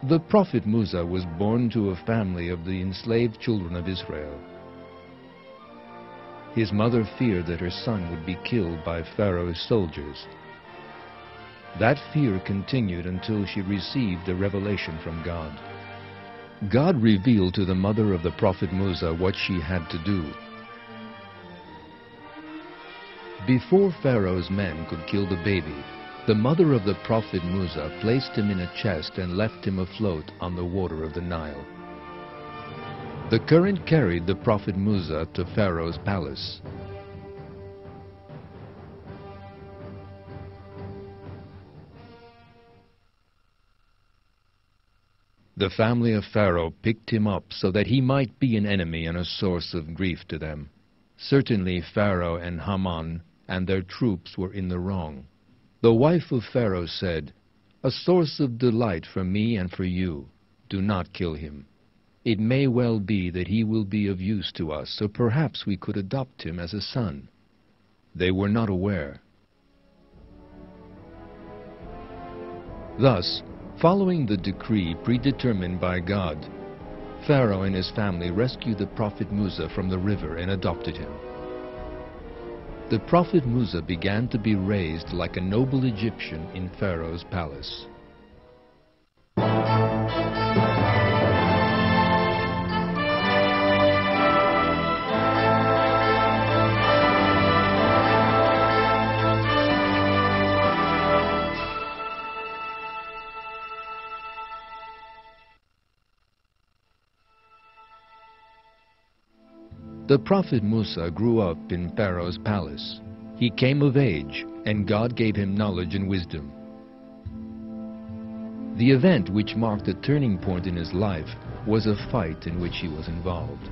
The prophet Musa was born to a family of the enslaved children of Israel. His mother feared that her son would be killed by Pharaoh's soldiers. That fear continued until she received a revelation from God. God revealed to the mother of the prophet Musa what she had to do. Before Pharaoh's men could kill the baby, the mother of the prophet Musa placed him in a chest and left him afloat on the water of the Nile. The current carried the prophet Musa to Pharaoh's palace. The family of Pharaoh picked him up so that he might be an enemy and a source of grief to them. Certainly Pharaoh and Haman and their troops were in the wrong. The wife of Pharaoh said, "A source of delight for me and for you. Do not kill him. It may well be that he will be of use to us, so perhaps we could adopt him as a son." They were not aware. Thus, following the decree predetermined by God, Pharaoh and his family rescued the prophet Musa from the river and adopted him. The prophet Musa began to be raised like a noble Egyptian in Pharaoh's palace. The prophet Musa grew up in Pharaoh's palace. He came of age, and God gave him knowledge and wisdom. The event which marked a turning point in his life was a fight in which he was involved.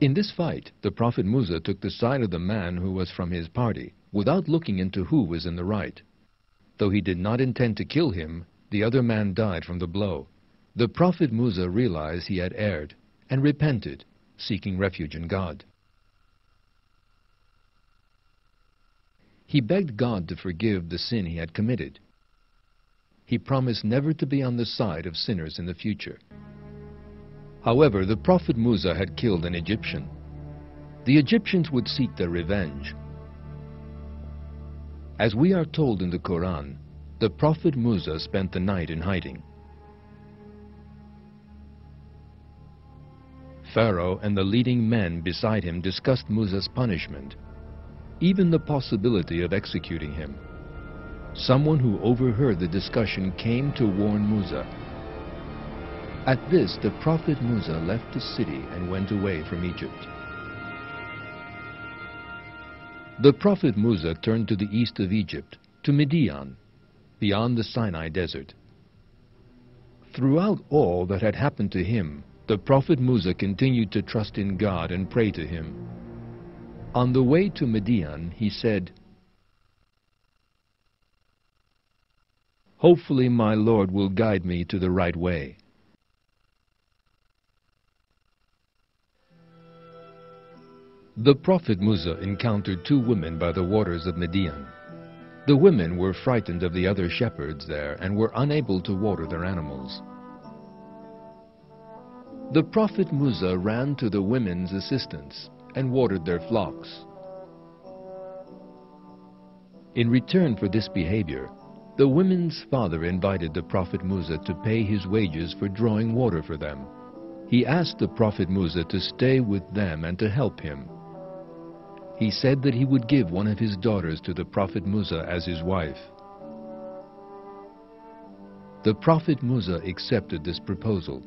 In this fight, the prophet Musa took the side of the man who was from his party, without looking into who was in the right. Though he did not intend to kill him, the other man died from the blow. The prophet Musa realized he had erred and repented, seeking refuge in God. He begged God to forgive the sin he had committed. He promised never to be on the side of sinners in the future. However, the prophet Musa had killed an Egyptian. The Egyptians would seek their revenge. As we are told in the Qur'an, the prophet Musa spent the night in hiding. Pharaoh and the leading men beside him discussed Musa's punishment, even the possibility of executing him. Someone who overheard the discussion came to warn Musa. At this, the prophet Musa left the city and went away from Egypt. The prophet Musa turned to the east of Egypt, to Midian, beyond the Sinai desert. Throughout all that had happened to him, the prophet Musa continued to trust in God and pray to him. On the way to Midian, he said, "Hopefully my Lord will guide me to the right way." The prophet Musa encountered two women by the waters of Midian. The women were frightened of the other shepherds there and were unable to water their animals. The prophet Musa ran to the women's assistance and watered their flocks. In return for this behavior, the women's father invited the prophet Musa to pay his wages for drawing water for them. He asked the prophet Musa to stay with them and to help him. He said that he would give one of his daughters to the prophet Musa as his wife. The prophet Musa accepted this proposal.